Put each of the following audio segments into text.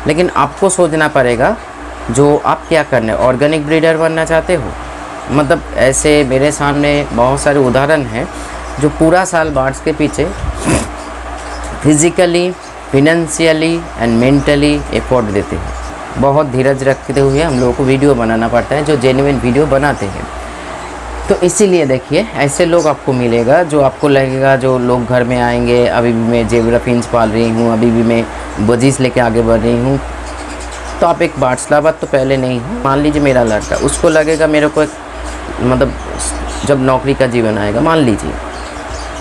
लेकिन आपको सोचना पड़ेगा जो आप क्या करना है। ऑर्गेनिक ब्रीडर बनना चाहते हो, मतलब ऐसे मेरे सामने बहुत सारे उदाहरण हैं जो पूरा साल बार्ड्स के पीछे physically, financially and mentally effort देते हैं। बहुत धीरज रखते हुए हम लोगों को वीडियो बनाना पड़ता है, जो जेन्युइन वीडियो बनाते हैं। तो इसीलिए देखिए ऐसे लोग आपको मिलेगा जो आपको लगेगा, जो लोग घर में आएंगे, अभी भी मैं जेब्रा फिंच पाल रही हूँ, अभी भी मैं बजीज लेके आगे बढ़ रही हूँ, तो आप एक बार्ड्स लवर तो पहले नहीं हो। मान लीजिए मेरा लड़का, उसको लगेगा मेरे को एक मतलब जब नौकरी का जीवन आएगा, मान लीजिए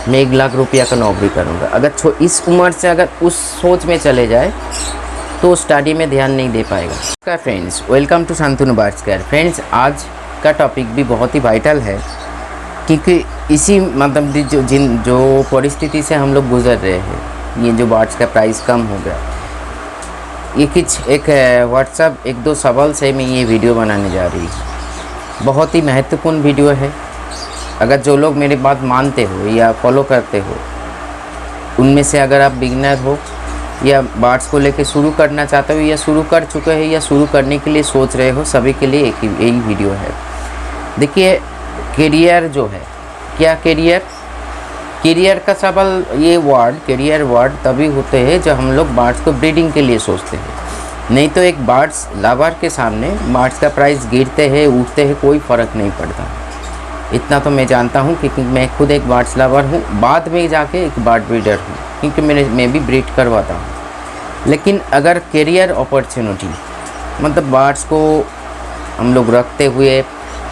मैं 1 लाख रुपया का नौकरी करूँगा, अगर इस उम्र से अगर उस सोच में चले जाए तो स्टडी में ध्यान नहीं दे पाएगा। नमस्कार friends, welcome to Shantanu birds care. Friends, आज का टॉपिक भी बहुत ही वाइटल है, क्योंकि इसी मतलब जो परिस्थिति से हम लोग गुजर रहे हैं, ये जो बर्ड्स का प्राइस कम हो गया, ये एक व्हाट्सएप 1-2 सवाल से मैं ये वीडियो बनाने जा रही हूँ। बहुत ही महत्वपूर्ण वीडियो है। अगर जो लोग मेरी बात मानते हो या फॉलो करते हो, उनमें से अगर आप बिगिनर हो या बर्ड्स को लेके शुरू करना चाहते हो या शुरू कर चुके हैं या शुरू करने के लिए सोच रहे हो, सभी के लिए यही वीडियो है। देखिए, करियर जो है, क्या करियर का सवाल, ये करियर वर्ड तभी होते हैं जब हम लोग बर्ड्स को ब्रीडिंग के लिए सोचते हैं। नहीं तो एक बर्ड्स लवर के सामने बर्ड्स का प्राइस गिरते हैं उठते हैं, कोई फ़र्क नहीं पड़ता। इतना तो मैं जानता हूँ क्योंकि मैं खुद एक बर्ड्स लवर हूँ, बाद में जाके एक बर्ड ब्रीडर हूँ, क्योंकि मैं भी ब्रीड करवाता हूँ। लेकिन अगर करियर अपॉर्चुनिटी, मतलब बर्ड्स को हम लोग रखते हुए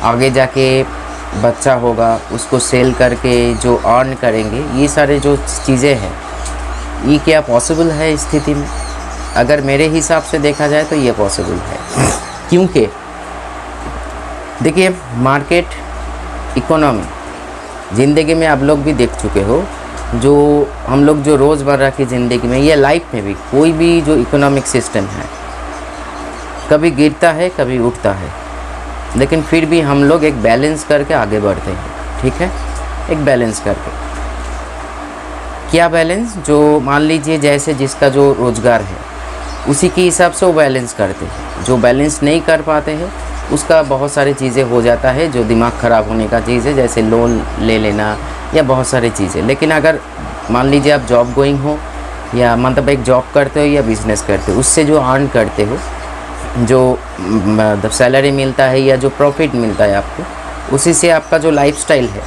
आगे जाके बच्चा होगा, उसको सेल करके जो अर्न करेंगे, ये सारे जो चीज़ें हैं, ये क्या पॉसिबल है इस स्थिति में? अगर मेरे हिसाब से देखा जाए तो ये पॉसिबल है। क्योंकि देखिए, मार्केट इकोनॉमी ज़िंदगी में आप लोग भी देख चुके हो, जो हम लोग जो रोज़मर्रा की ज़िंदगी में या लाइफ में भी कोई भी जो इकोनॉमिक सिस्टम है, कभी गिरता है कभी उठता है, लेकिन फिर भी हम लोग एक बैलेंस करके आगे बढ़ते हैं। ठीक है, एक बैलेंस करके। क्या बैलेंस? जो मान लीजिए जैसे जिसका जो रोज़गार है उसी के हिसाब से वो बैलेंस करते हैं। जो बैलेंस नहीं कर पाते हैं उसका बहुत सारी चीज़ें हो जाता है, जो दिमाग ख़राब होने का चीज़ है, जैसे लोन ले लेना या बहुत सारी चीज़ें। लेकिन अगर मान लीजिए आप जॉब गोइंग हो या मतलब एक जॉब करते हो या बिज़नेस करते हो, उससे जो अर्न करते हो, जो मतलब सैलरी मिलता है या जो प्रॉफिट मिलता है आपको, उसी से आपका जो लाइफस्टाइल है,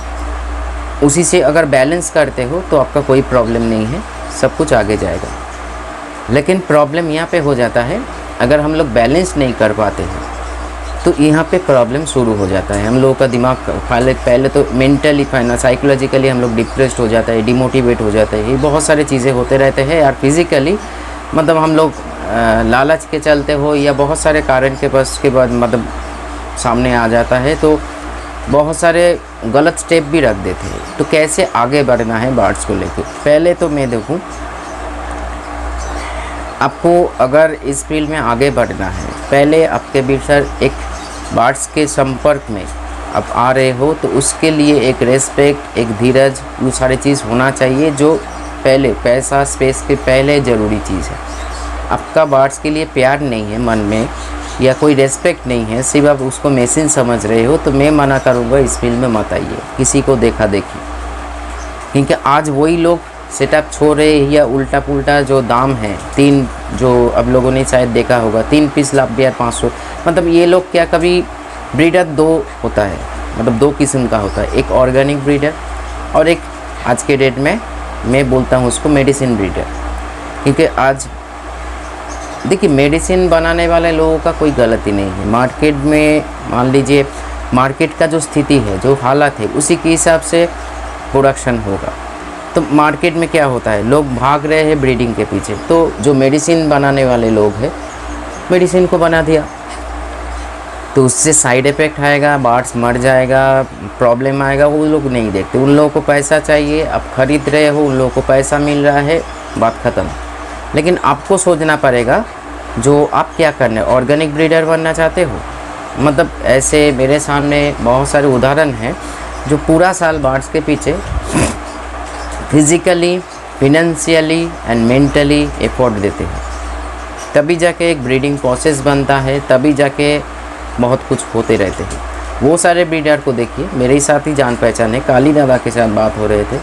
उसी से अगर बैलेंस करते हो तो आपका कोई प्रॉब्लम नहीं है, सब कुछ आगे जाएगा। लेकिन प्रॉब्लम यहाँ पे हो जाता है, अगर हम लोग बैलेंस नहीं कर पाते हैं तो यहाँ पे प्रॉब्लम शुरू हो जाता है। हम लोगों का दिमाग पहले तो मेंटली साइकोलॉजिकली हम लोग डिप्रेस्ड हो जाता है, डिमोटिवेट हो जाता है, ये बहुत सारी चीज़ें होते रहते हैं। और फिज़िकली मतलब हम लोग लालच के चलते हो या बहुत सारे कारण के बस के बाद मतलब सामने आ जाता है, तो बहुत सारे गलत स्टेप भी रख देते हैं। तो कैसे आगे बढ़ना है बर्ड्स को लेकर? पहले तो मैं देखूं, आपको अगर इस फील्ड में आगे बढ़ना है, पहले आपके भीतर एक बर्ड्स के संपर्क में आप आ रहे हो, तो उसके लिए एक रेस्पेक्ट, एक धीरज, वो सारी चीज़ होना चाहिए, जो पहले पैसा स्पेस के पहले ज़रूरी चीज़ है। आपका बर्ड्स के लिए प्यार नहीं है मन में या कोई रेस्पेक्ट नहीं है, सिर्फ आप उसको मशीन समझ रहे हो, तो मैं मना करूँगा इस फील्ड में मत आइए, किसी को देखा देखी। क्योंकि आज वही लोग सेटअप छोड़ रहे हैं या उल्टा पुल्टा जो दाम है, 3 जो अब लोगों ने शायद देखा होगा, 3 पीस लाभ 500, मतलब ये लोग क्या, कभी ब्रीडर 2 होता है, मतलब 2 किस्म का होता है, एक ऑर्गेनिक ब्रीडर और एक आज के डेट में मैं बोलता हूँ उसको मेडिसिन ब्रीडर। क्योंकि आज देखिए, मेडिसिन बनाने वाले लोगों का कोई गलती नहीं है। मार्केट में मान लीजिए मार्केट का जो स्थिति है, जो हालत है, उसी के हिसाब से प्रोडक्शन होगा। तो मार्केट में क्या होता है, लोग भाग रहे हैं ब्रीडिंग के पीछे, तो जो मेडिसिन बनाने वाले लोग हैं मेडिसिन को बना दिया, तो उससे साइड इफ़ेक्ट आएगा, बर्ड्स मर जाएगा, प्रॉब्लम आएगा, वो लोग नहीं देखते। उन लोगों को पैसा चाहिए, आप ख़रीद रहे हो, उन लोगों को पैसा मिल रहा है, बात ख़त्म। लेकिन आपको सोचना पड़ेगा जो आप क्या करना है। ऑर्गेनिक ब्रीडर बनना चाहते हो, मतलब ऐसे मेरे सामने बहुत सारे उदाहरण हैं जो पूरा साल बर्ड्स के पीछे physically, financially and mentally effort देते हैं। तभी जाके एक ब्रीडिंग प्रोसेस बनता है, तभी जाके बहुत कुछ होते रहते हैं। वो सारे ब्रीडर को देखिए, मेरे ही साथ ही जान पहचान है, काली दादा के साथ बात हो रहे थे,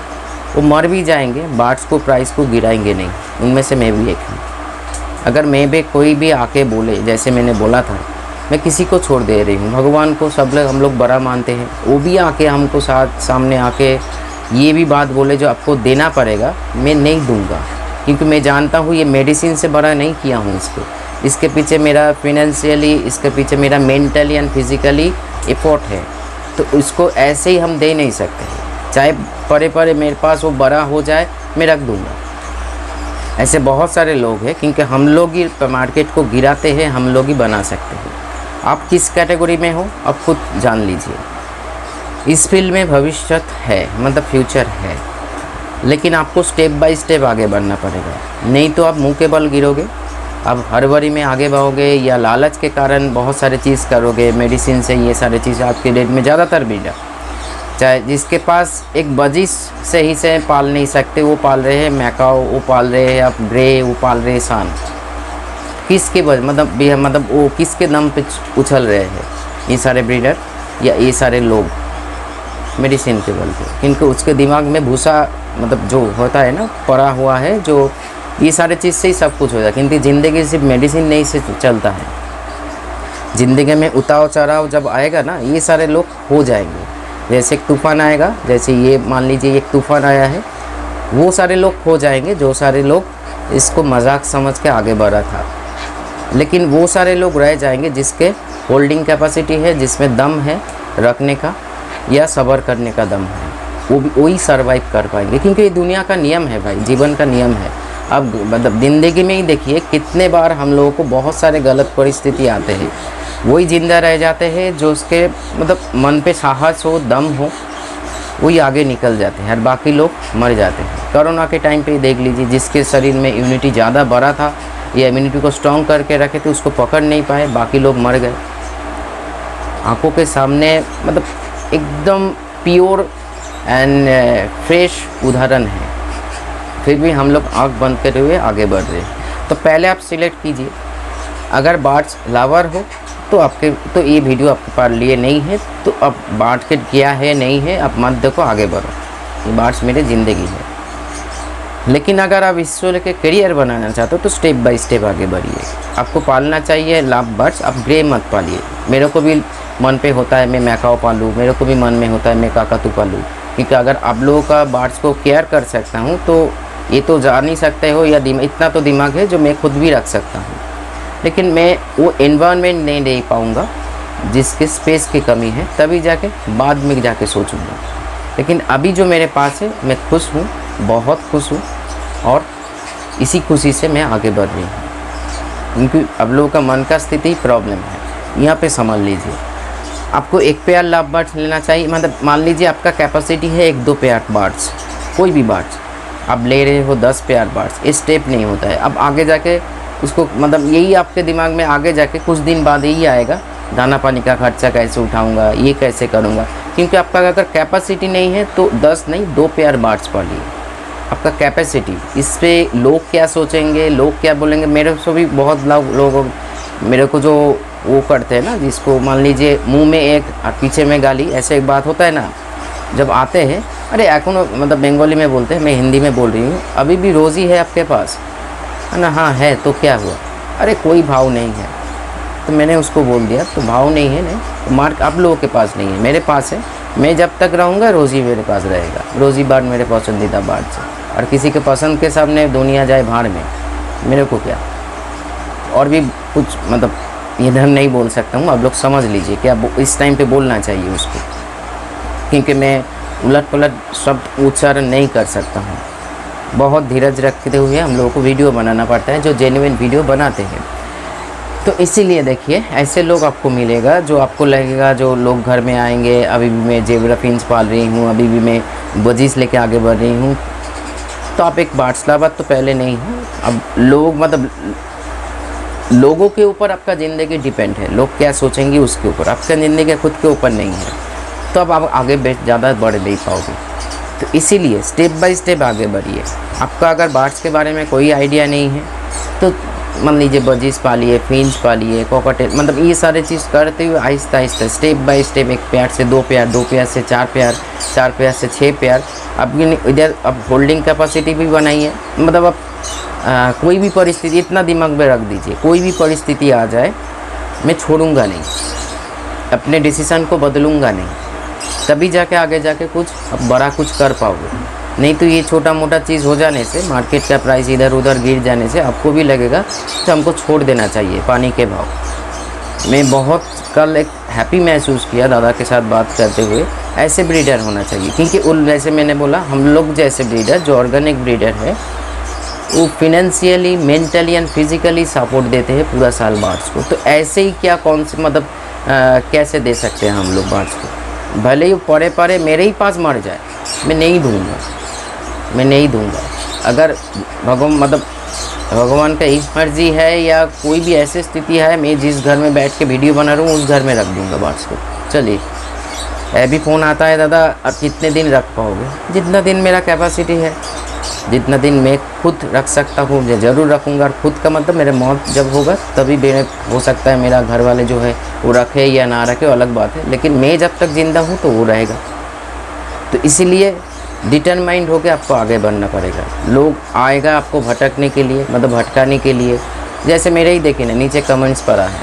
वो मर भी जाएंगे, बार्ड्स को प्राइस को गिराएंगे नहीं। उनमें से मैं भी एक हूँ। अगर मैं भी कोई भी आके बोले, जैसे मैंने बोला था, मैं किसी को छोड़ दे रही हूँ, भगवान को सब लोग हम लोग बड़ा मानते हैं, वो भी आके हमको सामने आके ये भी बात बोले जो आपको देना पड़ेगा, मैं नहीं दूंगा, क्योंकि मैं जानता हूँ ये मेडिसिन से बड़ा नहीं किया हूँ इसके पीछे मेरा फिनेंशियली, इसके पीछे मेरा मेंटली एंड फिज़िकली एफर्ट है। तो इसको ऐसे ही हम दे नहीं सकते, चाहे परे मेरे पास वो बड़ा हो जाए मैं रख दूँगा। ऐसे बहुत सारे लोग हैं, क्योंकि हम लोग ही मार्केट को गिराते हैं, हम लोग ही बना सकते हैं। आप किस कैटेगरी में हो आप खुद जान लीजिए। इस फील्ड में भविष्य है, मतलब फ्यूचर है, लेकिन आपको स्टेप बाय स्टेप आगे बढ़ना पड़ेगा, नहीं तो आप मुंह के बल गिरोगे। आप हड़बड़ी में आगे बढ़ोगे या लालच के कारण बहुत सारे चीज़ करोगे, मेडिसिन से ये सारे चीज़ आपके डेट में ज़्यादातर ब्रीडर, चाहे जिसके पास एक बजिश से ही से पाल नहीं सकते, वो पाल रहे हैं मैकाओ, वो पाल रहे हैं आप ग्रे, वो पाल रहे हैं सान। किसके मतलब वो किसके दम पे उछल रहे हैं ये सारे ब्रीडर या ये सारे लोग? मेडिसिन के बल पे, क्योंकि उसके दिमाग में भूसा मतलब जो होता है ना पड़ा हुआ है, जो ये सारे चीज़ से ही सब कुछ हो जाता है। क्योंकि ज़िंदगी सिर्फ मेडिसिन नहीं से चलता है, ज़िंदगी में उतार चढ़ाव जब आएगा ना, ये सारे लोग हो जाएंगे। जैसे एक तूफ़ान आएगा, जैसे ये मान लीजिए एक तूफ़ान आया है, वो सारे लोग हो जाएंगे जो सारे लोग इसको मजाक समझ के आगे बढ़ा था। लेकिन वो सारे लोग रह जाएंगे जिसके होल्डिंग कैपेसिटी है, जिसमें दम है रखने का या सब्र करने का दम है, वो भी वही सर्वाइव कर पाएंगे। क्योंकि ये दुनिया का नियम है भाई, जीवन का नियम है। अब मतलब ज़िंदगी में ही देखिए कितने बार हम लोगों को बहुत सारे गलत परिस्थिति आते हैं, वही ज़िंदा रह जाते हैं जो उसके मतलब मन पे साहस हो, दम हो, वही आगे निकल जाते हैं और बाकी लोग मर जाते हैं। कोरोना के टाइम पे देख लीजिए, जिसके शरीर में इम्यूनिटी ज़्यादा बड़ा था या इम्यूनिटी को स्ट्रॉन्ग करके रखे थे, उसको पकड़ नहीं पाए, बाकी लोग मर गए। आंखों के सामने मतलब एकदम प्योर एंड फ्रेश उदाहरण है, फिर भी हम लोग आँख बंद करे हुए आगे बढ़ रहे हैं। तो पहले आप सिलेक्ट कीजिए, अगर बार्ड्स लवर हो तो तो ये वीडियो आपके पास लिए नहीं है, तो अब मार्केट क्या है नहीं है आप मत देखो, आगे बढ़ो। ये बार्ड्स मेरी ज़िंदगी है। लेकिन अगर आप इसको लेके करियर बनाना चाहते हो तो स्टेप बाय स्टेप आगे बढ़िए। आपको पालना चाहिए लाभ बर्ड्स, आप ग्रे मत पालिए। मेरे को भी मन पे होता है मैं मैकाओ पालूँ, मेरे को भी मन में होता है मैं काकातू पालूँ, क्योंकि अगर आप लोगों का बार्ड्स को केयर कर सकता हूँ तो ये तो जान नहीं सकते हो, या इतना तो दिमाग है जो मैं खुद भी रख सकता हूँ। लेकिन मैं वो एनवायरनमेंट नहीं दे पाऊँगा जिसके स्पेस की कमी है, तभी जाके बाद में जाके सोचूँगा। लेकिन अभी जो मेरे पास है मैं खुश हूँ, बहुत खुश हूँ, और इसी खुशी से मैं आगे बढ़ रही हूँ। क्योंकि अब लोगों का मन का स्थिति प्रॉब्लम है, यहाँ पे समझ लीजिए। आपको एक पेयर लाभ बर्ड्स लेना चाहिए, मतलब मान लीजिए आपका कैपेसिटी है 1-2 पेयर बर्ड्स, कोई भी बर्ड्स आप ले रहे हो 10 पेयर बर्ड्स, ये स्टेप नहीं होता है। अब आगे जाके उसको मतलब यही आपके दिमाग में आगे जाके कुछ दिन बाद यही आएगा, दाना पानी का खर्चा कैसे उठाऊंगा, ये कैसे करूंगा। क्योंकि आपका अगर कैपेसिटी नहीं है तो 10 नहीं 2 पेयर बर्ड्स पालिए। आपका कैपेसिटी, इस पर लोग क्या सोचेंगे, लोग क्या बोलेंगे। मेरे से भी बहुत लोग मेरे को जो वो करते हैं ना, जिसको मान लीजिए मुंह में एक और पीछे में गाली, ऐसे एक बात होता है ना, जब आते हैं अरे एकोनो मतलब बंगाली में बोलते हैं, मैं हिंदी में बोल रही हूँ, अभी भी रोज़ी है आपके पास, है ना? हाँ है, तो क्या हुआ? अरे कोई भाव नहीं है। तो मैंने उसको बोल दिया तो भाव नहीं है, नहीं तो मार्क आप लोगों के पास नहीं है, मेरे पास है। मैं जब तक रहूँगा रोज़ी मेरे पास रहेगा। रोज़ी बार्ड मेरे पसंदीदा बार्ड से, और किसी के पसंद के सामने दुनिया जाए भाड़ में, मेरे को क्या। और भी कुछ मतलब इधर नहीं बोल सकता हूँ, आप लोग समझ लीजिए कि अब इस टाइम पे बोलना चाहिए उसको, क्योंकि मैं उलट पलट शब्द उच्चारण नहीं कर सकता हूँ। बहुत धीरज रखते हुए हम लोगों को वीडियो बनाना पड़ता है, जो जेन्युइन वीडियो बनाते हैं। तो इसीलिए देखिए ऐसे लोग आपको मिलेगा जो आपको लगेगा, जो लोग घर में आएंगे, अभी भी मैं जेब्रा फिंच पाल रही हूँ, अभी भी मैं बजीज लेके आगे बढ़ रही हूँ, तो आप एक बार्ड्स लवर तो पहले नहीं हो। अब लोग मतलब लोगों के ऊपर आपका ज़िंदगी डिपेंड है, लोग क्या सोचेंगे उसके ऊपर, आपका ज़िंदगी खुद के ऊपर नहीं है। तो अब आप आगे ज़्यादा बढ़ नहीं पाओगे। तो इसीलिए स्टेप बाय स्टेप आगे बढ़िए। आपका अगर बार्ड्स के बारे में कोई आइडिया नहीं है तो मान लीजिए बजीज पालिए, फिंच पालिए, कॉकटेल, मतलब ये सारे चीज़ करते हुए Aahista Aahista step by step 1 pair से 2 पेयर, 2 पेयर से 4 पेयर, 4 पेयर से 6 पेयर। अब इधर अब होल्डिंग कैपेसिटी भी बनाइए, मतलब अब कोई भी परिस्थिति इतना दिमाग में रख दीजिए, कोई भी परिस्थिति आ जाए मैं छोड़ूंगा नहीं, अपने डिसीज़न को बदलूंगा नहीं, तभी जाके आगे जाके कुछ अब बड़ा कुछ कर पाओगे। नहीं तो ये छोटा मोटा चीज़ हो जाने से, मार्केट का प्राइस इधर उधर गिर जाने से आपको भी लगेगा कि हमको छोड़ देना चाहिए पानी के भाव। मैं बहुत कल एक हैप्पी महसूस किया दादा के साथ बात करते हुए, ऐसे ब्रीडर होना चाहिए, क्योंकि उन जैसे मैंने बोला हम लोग जैसे ब्रीडर जो ऑर्गेनिक ब्रीडर है वो financially, mentally and physically support देते हैं पूरा साल बर्ड्स को। तो ऐसे ही क्या कौन से मतलब कैसे दे सकते हैं हम लोग बर्ड्स को, भले ही पड़े पड़े मेरे ही पास मर जाए, मैं नहीं दूँगा, मैं नहीं दूँगा। अगर भगवान का इस मर्जी है या कोई भी ऐसी स्थिति है, मैं जिस घर में बैठ के वीडियो बना रहा हूँ उस घर में रख दूँगा बर्ड्स को। चलिए अभी फ़ोन आता है, दादा अब कितने दिन रख पाओगे? जितना दिन मेरा कैपेसिटी है, जितना दिन मैं खुद रख सकता हूँ मैं ज़रूर रखूँगा। और खुद का मतलब मेरे मौत जब होगा तभी मेरे हो सकता है मेरा घर वाले जो है वो रखे या ना रखे वो अलग बात है, लेकिन मैं जब तक ज़िंदा हूँ तो वो रहेगा। तो इसीलिए डिटरमाइंड होकर आपको आगे बढ़ना पड़ेगा। लोग आएगा आपको भटकने के लिए, मतलब भटकाने के लिए, जैसे मेरे ही देखिए ना नीचे कमेंट्स पड़ा है,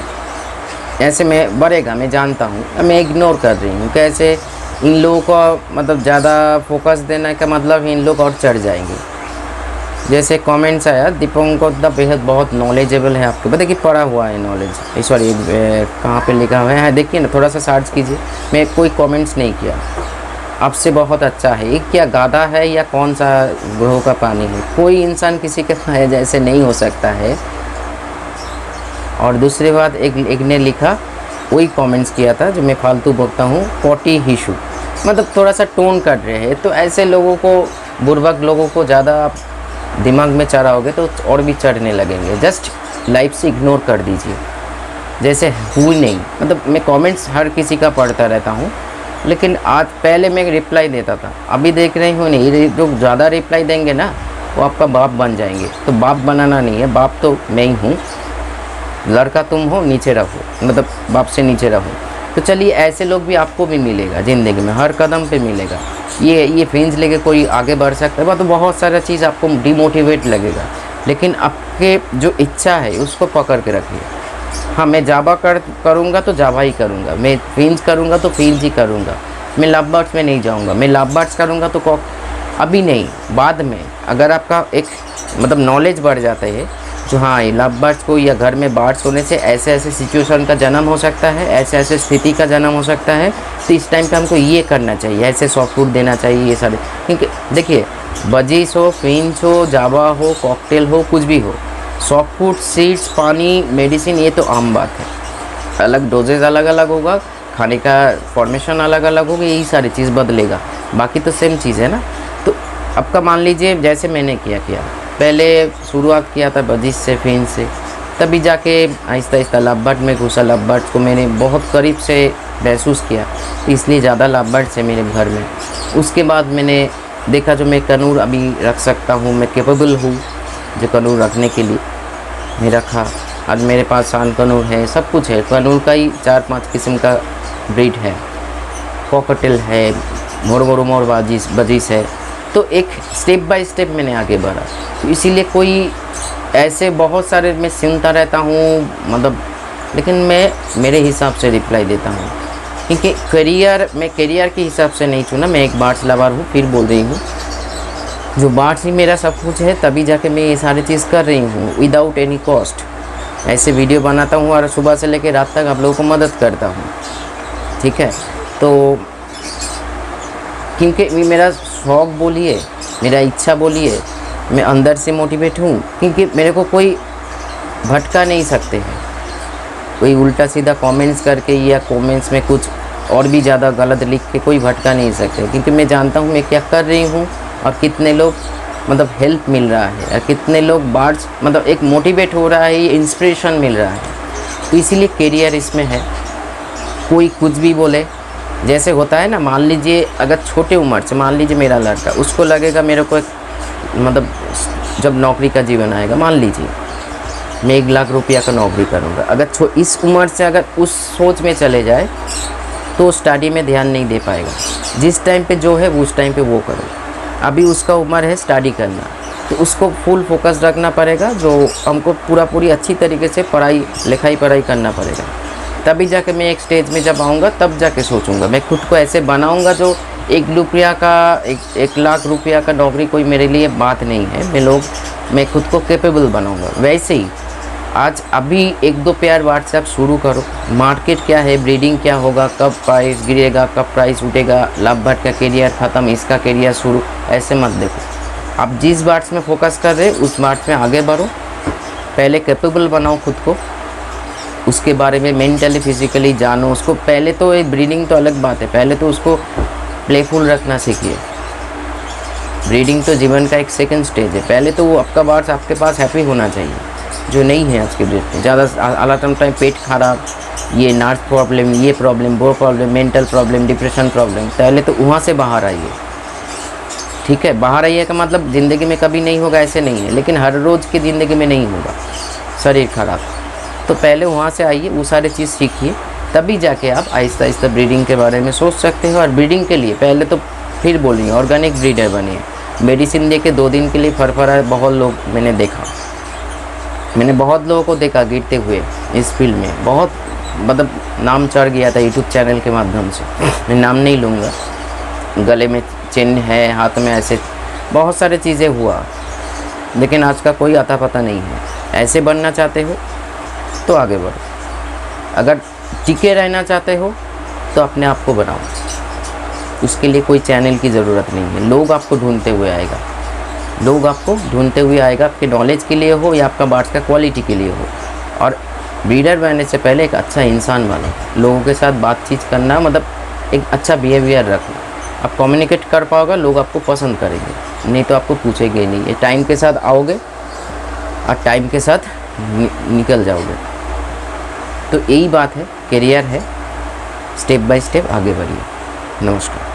ऐसे मैं बढ़ेगा, मैं जानता हूँ, मैं इग्नोर कर रही हूँ। कैसे इन लोगों को मतलब ज़्यादा फोकस देने का मतलब इन लोग और चढ़ जाएंगे। जैसे कमेंट्स आया दीपंकर द बेहद बहुत नॉलेजेबल है, आपको पता कि पढ़ा हुआ है नॉलेज, सॉरी कहाँ पे लिखा हुआ है देखिए ना, थोड़ा सा सर्च कीजिए। मैं कोई कमेंट्स नहीं किया, आपसे बहुत अच्छा है। एक क्या गाधा है या कौन सा ग्रोह का पानी है, कोई इंसान किसी के जैसे नहीं हो सकता है। और दूसरी बात एक ने लिखा, वही कमेंट्स किया था जो मैं फालतू बोलता हूँ, पॉटी हिशू, मतलब थोड़ा सा टोन कर रहे हैं। तो ऐसे लोगों को, बुर्बक लोगों को ज़्यादा आप दिमाग में चढ़ाओगे तो और भी चढ़ने लगेंगे। जस्ट लाइफ से इग्नोर कर दीजिए, जैसे हुई नहीं। मतलब मैं कमेंट्स हर किसी का पढ़ता रहता हूँ, लेकिन आज पहले मैं रिप्लाई देता था, अभी देख रही हूँ नहीं, जो ज़्यादा रिप्लाई देंगे ना वो आपका बाप बन जाएंगे। तो बाप बनाना नहीं है, बाप तो मैं ही हूँ, लड़का तुम हो, नीचे रहो, मतलब बाप से नीचे रहो। तो चलिए ऐसे लोग भी आपको भी मिलेगा ज़िंदगी में, हर कदम पे मिलेगा। ये फेंस लेके कोई आगे बढ़ सकता है, तो बहुत सारा चीज़ आपको डिमोटिवेट लगेगा, लेकिन आपके जो इच्छा है उसको पकड़ के रखिए। हाँ, मैं जावा करूँगा तो जावा ही करूँगा, मैं फिंच करूँगा तो फिंच ही करूँगा, मैं लव बर्ड्स में नहीं जाऊँगा। मैं लव बर्ड्स करूँगा तो अभी नहीं, बाद में अगर आपका एक मतलब नॉलेज बढ़ जाता है जो हाँ ये लव बर्ड्स को या घर में बर्ड्स होने से ऐसे ऐसे सिचुएशन का जन्म हो सकता है, ऐसे ऐसे स्थिति का जन्म हो सकता है, तो इस टाइम पे हमको ये करना चाहिए, ऐसे सॉफ्ट फूड देना चाहिए, ये सारे। क्योंकि देखिए बजीस हो, फिंच हो, जावा हो, कॉकटेल हो, कुछ भी हो, सॉफ्ट फूड, सीड्स, पानी, मेडिसिन, ये तो आम बात है। अलग डोजेज अलग अलग होगा, खाने का फॉर्मेशन अलग अलग होगा, यही सारी चीज़ बदलेगा, बाकी तो सेम चीज़ है ना। तो आपका मान लीजिए जैसे मैंने किया पहले शुरुआत किया था बजीस से, फिंच से, तभी जाके आहिस्ता आहिस्ता लव बर्ड में घुसा। लव बर्ड्स को मैंने बहुत करीब से महसूस किया, इसलिए ज़्यादा लव बर्ड्स है मेरे घर में। उसके बाद मैंने देखा जो मैं कनूर अभी रख सकता हूँ, मैं कैपेबल हूँ जो कनूर रखने के लिए, मैं रखा। आज मेरे पास सान कनूर है, सब कुछ है। कनूर का ही 4-5 किस्म का ब्रीड है, कॉकटेल है, मोर बजीस है। तो एक स्टेप बाय स्टेप मैंने आगे बढ़ा। तो इसीलिए कोई ऐसे बहुत सारे मैं सुनता रहता हूँ, मतलब, लेकिन मैं मेरे हिसाब से रिप्लाई देता हूँ, क्योंकि मैं करियर के हिसाब से नहीं चुना। मैं एक बर्ड्स लवर हूँ, फिर बोल रही हूँ, जो बर्ड्स ही मेरा सब कुछ है, तभी जाके मैं ये सारी चीज़ कर रही हूँ विदाउट एनी कॉस्ट। ऐसे वीडियो बनाता हूँ और सुबह से लेकर रात तक आप लोगों को मदद करता हूँ, ठीक है। तो क्योंकि मेरा शौक़ बोलिए, मेरा इच्छा बोलिए, मैं अंदर से मोटिवेट हूँ, क्योंकि मेरे को कोई भटका नहीं सकते हैं। कोई उल्टा सीधा कमेंट्स करके या कमेंट्स में कुछ और भी ज़्यादा गलत लिख के कोई भटका नहीं सकते, क्योंकि मैं जानता हूँ मैं क्या कर रही हूँ और कितने लोग मतलब हेल्प मिल रहा है, और कितने लोग बर्ड्स मतलब एक मोटिवेट हो रहा है, इंस्पिरेशन मिल रहा है। तो इसीलिए करियर इसमें है। कोई कुछ भी बोले, जैसे होता है ना, मान लीजिए अगर छोटे उम्र से, मान लीजिए मेरा लड़का, उसको लगेगा मेरे को एक मतलब जब नौकरी का जीवन आएगा, मान लीजिए मैं 1 लाख रुपया का नौकरी करूँगा। अगर इस उम्र से अगर उस सोच में चले जाए तो स्टडी में ध्यान नहीं दे पाएगा। जिस टाइम पे जो है वो उस टाइम पे वो करो। अभी उसका उम्र है स्टडी करना, तो उसको फुल फोकस रखना पड़ेगा, जो हमको पूरी अच्छी तरीके से पढ़ाई करना पड़ेगा। तभी जाके मैं एक स्टेज में जब आऊँगा तब जाके सोचूंगा। मैं खुद को ऐसे बनाऊंगा जो 1 लाख रुपया का नौकरी कोई मेरे लिए बात नहीं है। मैं खुद को कैपेबल बनाऊंगा। वैसे ही आज अभी 1-2 पेयर व्हाट्सएप शुरू करो। मार्केट क्या है, ब्रीडिंग क्या होगा, कब प्राइस गिरेगा, कब प्राइस उठेगा, लाभ भट्ट का कैरियर ख़त्म, इसका कैरियर शुरू, ऐसे मत देखो। आप जिस बार्ट्स में फोकस कर रहे उस बार्ट्स में आगे बढ़ो। पहले कैपेबल बनाओ खुद को, उसके बारे में मेंटली फिजिकली जानो उसको। पहले तो एक ब्रीडिंग तो अलग बात है, पहले तो उसको प्लेफुल रखना सीखिए। ब्रीडिंग तो जीवन का एक सेकंड स्टेज है। पहले तो वो आपका बार्ट्स आपके पास हैप्पी होना चाहिए, जो नहीं है आज के डेट में। ज़्यादा आलातम टाइम पेट खराब, ये नर्व प्रॉब्लम, ये प्रॉब्लम, वो problem, mental problem, depression problem, पहले तो वहाँ से बाहर आइए। ठीक है, बाहर आइए का मतलब ज़िंदगी में कभी नहीं होगा ऐसे नहीं है, लेकिन हर रोज़ की ज़िंदगी में नहीं होगा शरीर खराब। तो पहले वहाँ से आइए, वो सारी चीज़ सीखिए, तभी जाके आप आहिस्ता आहिस्ता ब्रीडिंग के बारे में सोच सकते हो। और ब्रीडिंग के लिए पहले तो फिर बोलिए ऑर्गेनिक ब्रीडर बनिए। मेडिसिन दे के 2 दिन के लिए फरफरा बहुत लोग मैंने बहुत लोगों को देखा गिरते हुए इस फील्ड में। बहुत मतलब नाम चढ़ गया था यूट्यूब चैनल के माध्यम से, मैं नाम नहीं लूँगा। गले में चेन है, हाथ में ऐसे बहुत सारे चीज़ें हुआ, लेकिन आज का कोई अता पता नहीं है। ऐसे बनना चाहते हो तो आगे बढ़ो, अगर टिके रहना चाहते हो तो अपने आप को बनाओ। उसके लिए कोई चैनल की ज़रूरत नहीं है। लोग आपको ढूंढते हुए आएगा, आपके नॉलेज के लिए हो या आपका बार्ट्स का क्वालिटी के लिए हो। और ब्रीडर बनने से पहले एक अच्छा इंसान बनो, लोगों के साथ बातचीत करना, मतलब एक अच्छा बिहेवियर रखना। आप कम्युनिकेट कर पाओगे, लोग आपको पसंद करेंगे, नहीं तो आपको पूछेंगे नहीं। ये टाइम के साथ आओगे और टाइम के साथ निकल जाओगे। तो यही बात है, करियर है, स्टेप बाय स्टेप आगे बढ़िए। नमस्कार।